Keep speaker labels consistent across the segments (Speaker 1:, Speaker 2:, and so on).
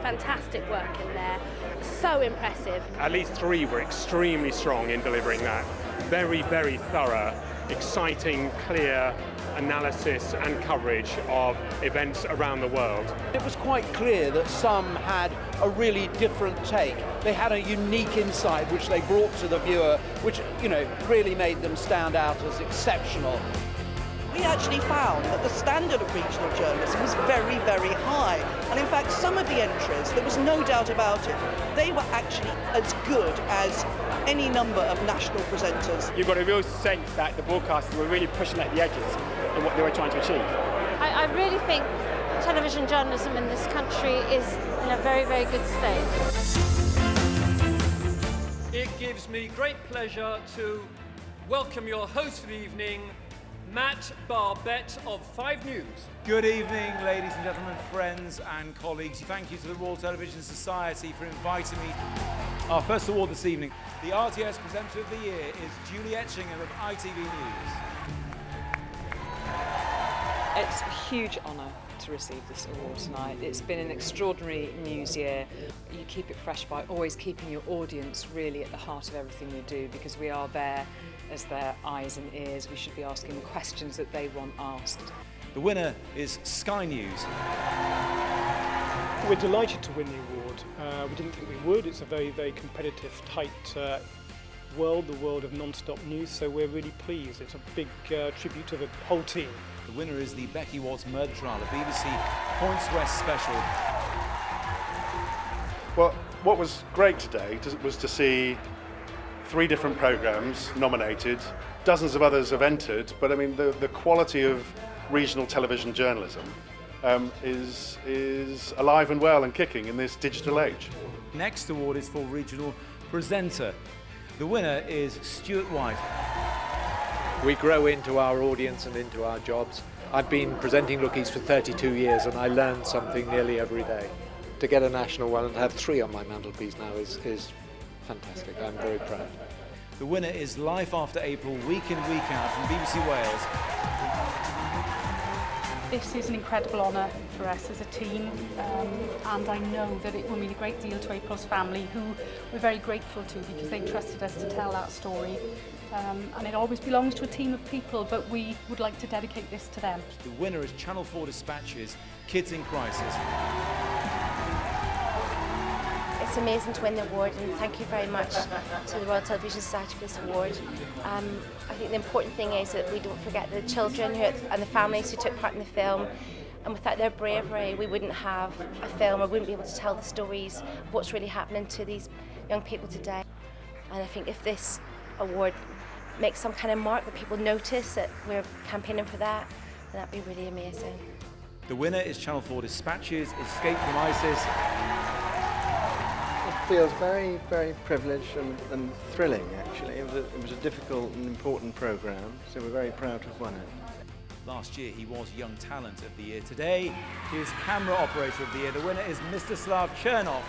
Speaker 1: fantastic work in there. So impressive.
Speaker 2: At least 3 were extremely strong in delivering that. Very, very thorough, exciting, clear analysis and coverage of events around the world.
Speaker 3: It was quite clear that some had a really different take. They had a unique insight which they brought to the viewer, which, really made them stand out as exceptional.
Speaker 4: We actually found that the standard of regional journalism was very, very high. And in fact, some of the entries, there was no doubt about it, they were actually as good as any number of national presenters.
Speaker 5: You've got a real sense that the broadcasters were really pushing at the edges in what they were trying to achieve.
Speaker 6: I really think television journalism in this country is in a very, very good state.
Speaker 7: It gives me great pleasure to welcome your host for the evening, Matt Barbet of 5 News.
Speaker 8: Good evening, ladies and gentlemen, friends and colleagues. Thank you to the Royal Television Society for inviting me. Our first award this evening, the RTS Presenter of the Year, is Julie Etchinger of ITV News.
Speaker 9: It's a huge honour to receive this award tonight. It's been an extraordinary news year. You keep it fresh by always keeping your audience really at the heart of everything you do, because we are there as their eyes and ears. We should be asking the questions that they want asked.
Speaker 8: The winner is Sky News.
Speaker 10: We're delighted to win the award. We didn't think we would. It's a very, very competitive, tight world, the world of non-stop news, so we're really pleased. It's a big tribute to the whole team.
Speaker 8: The winner is the Becky Watts murder trial, a BBC Points West special.
Speaker 11: Well, what was great today was to see 3 different programmes nominated, dozens of others have entered, but I mean the quality of regional television journalism is alive and well and kicking in this digital age.
Speaker 8: Next award is for Regional Presenter. The winner is Stewart White.
Speaker 12: We grow into our audience and into our jobs. I've been presenting Lookies for 32 years and I learn something nearly every day. To get a national one and to have 3 on my mantelpiece now is fantastic. I'm very proud.
Speaker 8: The winner is Life After April, week in, week out from BBC Wales.
Speaker 13: This is an incredible honour for us as a team, and I know that it will mean a great deal to April's family, who we're very grateful to because they trusted us to tell that story. And it always belongs to a team of people, but we would like to dedicate this to them.
Speaker 8: The winner is Channel 4 Dispatches, Kids in Crisis.
Speaker 14: It's amazing to win the award, and thank you very much to the Royal Television Society for this award. I think the important thing is that we don't forget the children and the families who took part in the film, and without their bravery we wouldn't have a film, or wouldn't be able to tell the stories of what's really happening to these young people today. And I think if this award makes some kind of mark that people notice that we're campaigning for that, then that'd be really amazing.
Speaker 8: The winner is Channel 4 Dispatches, Escape from ISIS.
Speaker 15: It feels very, very privileged and thrilling, actually. It was a difficult and important programme, so we're very proud to have won it.
Speaker 8: Last year he was Young Talent of the Year. Today he is Camera Operator of the Year. The winner is Mstyslav Chernov.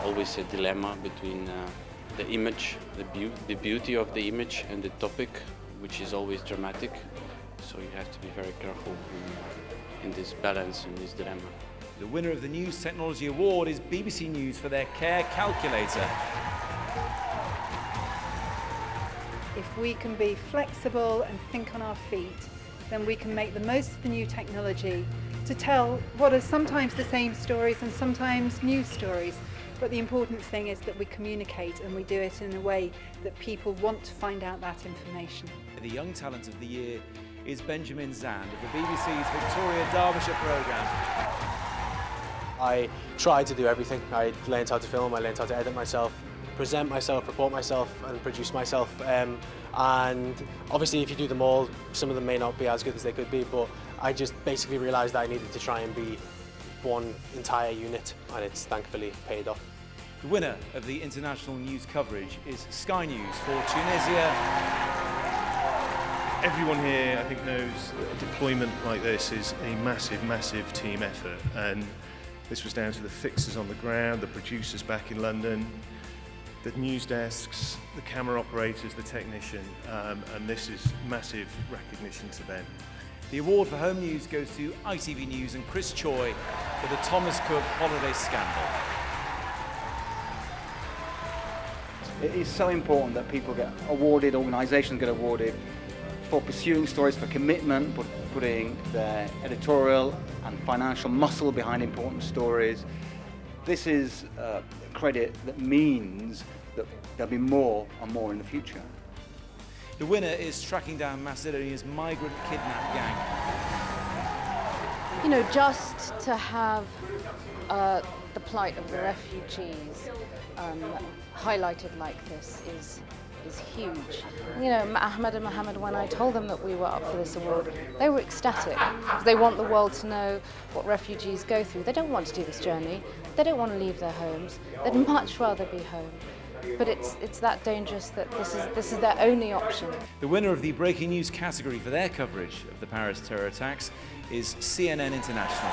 Speaker 16: Always a dilemma between the image, the beauty of the image, and the topic, which is always dramatic. So you have to be very careful in this balance, in this dilemma.
Speaker 8: The winner of the News Technology Award is BBC News for their Care Calculator.
Speaker 17: If we can be flexible and think on our feet, then we can make the most of the new technology to tell what are sometimes the same stories and sometimes new stories. But the important thing is that we communicate, and we do it in a way that people want to find out that information.
Speaker 8: The Young Talent of the Year is Benjamin Zand of the BBC's Victoria Derbyshire programme.
Speaker 18: I tried to do everything. I learned how to film, I learned how to edit myself, present myself, report myself and produce myself. And obviously if you do them all, some of them may not be as good as they could be, but I just basically realised that I needed to try and be one entire unit, and it's thankfully paid off.
Speaker 8: The winner of the international news coverage is Sky News for Tunisia.
Speaker 19: Everyone here, I think, knows that a deployment like this is a massive, massive team effort, and this was down to the fixers on the ground, the producers back in London, the news desks, the camera operators, the technician, and this is massive recognition to them.
Speaker 8: The award for home news goes to ITV News and Chris Choi for the Thomas Cook holiday scandal.
Speaker 20: It is so important that people get awarded, organisations get awarded for pursuing stories, for commitment, putting their editorial and financial muscle behind important stories. This is credit that means that there'll be more and more in the future.
Speaker 8: The winner is tracking down Macedonia's migrant kidnap gang.
Speaker 21: You know, just to have the plight of the refugees highlighted like this is huge. You know, Ahmed and Mohammed, when I told them that we were up for this award, they were ecstatic. They want the world to know what refugees go through. They don't want to do this journey. They don't want to leave their homes. They'd much rather be home. But it's that dangerous that this is their only option.
Speaker 8: The winner of the breaking news category for their coverage of the Paris terror attacks is CNN International.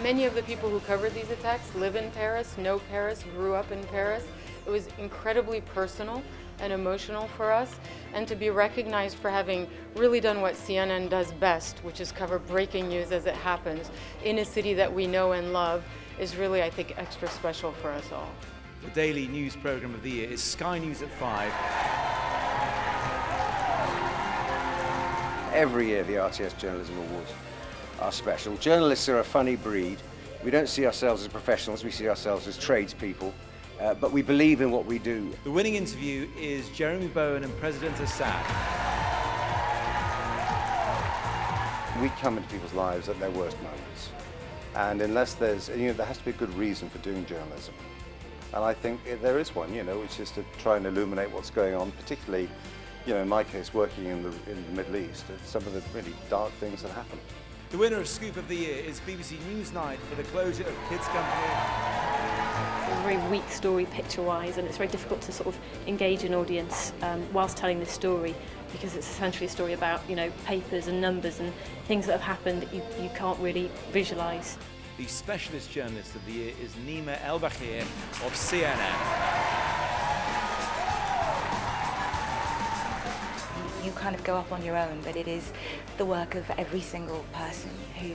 Speaker 22: Many of the people who covered these attacks live in Paris, know Paris, grew up in Paris. It was incredibly personal and emotional for us, and to be recognized for having really done what CNN does best, which is cover breaking news as it happens in a city that we know and love, is really, I think, extra special for us all.
Speaker 8: The daily news programme of the year is Sky News at 5.
Speaker 23: Every year the RTS Journalism Awards are special. Journalists are a funny breed. We don't see ourselves as professionals, we see ourselves as tradespeople, but we believe in what we do.
Speaker 8: The winning interview is Jeremy Bowen and President Assad.
Speaker 24: We come into people's lives at their worst moments. And unless there's, there has to be a good reason for doing journalism. And I think there is one, which is to try and illuminate what's going on, particularly, in my case, working in the Middle East, some of the really dark things that happen.
Speaker 8: The winner of Scoop of the Year is BBC Newsnight for the closure of Kids Company.
Speaker 25: It's a very weak story picture-wise, and it's very difficult to sort of engage an audience whilst telling this story, because it's essentially a story about, papers and numbers and things that have happened that you can't really visualise.
Speaker 8: The Specialist Journalist of the Year is Nima Elbagir of CNN.
Speaker 26: You kind of go up on your own, but it is the work of every single person who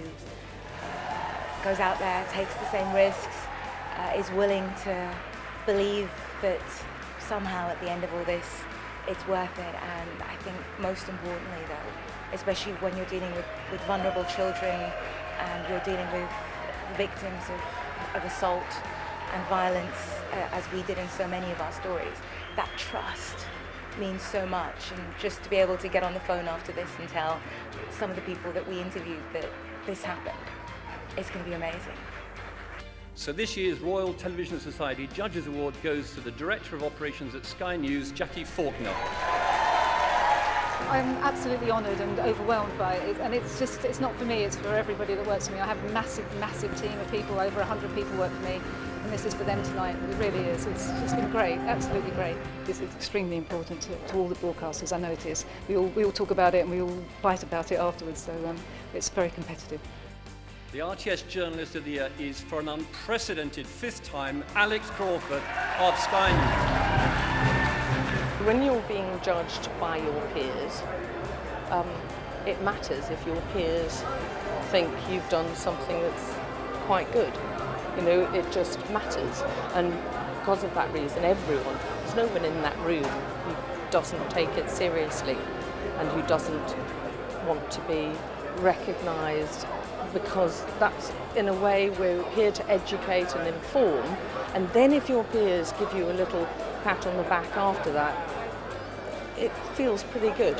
Speaker 26: goes out there, takes the same risks, is willing to believe that somehow at the end of all this, it's worth it. And I think most importantly though, especially when you're dealing with vulnerable children and you're dealing with victims of assault and violence, as we did in so many of our stories, that trust means so much. And just to be able to get on the phone after this and tell some of the people that we interviewed that this happened, it's going to be amazing.
Speaker 7: So this year's Royal Television Society Judges Award goes to the Director of Operations at Sky News, Jackie Faulkner.
Speaker 13: I'm absolutely honoured and overwhelmed by it, and it's not for me, it's for everybody that works for me. I have a massive team of people, over 100 people work for me, and this is for them tonight. It really is. It's been great, absolutely great. This is extremely important to all the broadcasters, I know it is. We all talk about it and we all fight about it afterwards, so it's very competitive.
Speaker 7: The RTS Journalist of the Year is, for an unprecedented fifth time, Alex Crawford of Sky News.
Speaker 27: When you're being judged by your peers, it matters if your peers think you've done something that's quite good. It just matters. And because of that reason, everyone, there's no one in that room who doesn't take it seriously and who doesn't want to be recognised, because that's, in a way, we're here to educate and inform, and then if your peers give you a little pat on the back after that, it feels pretty good.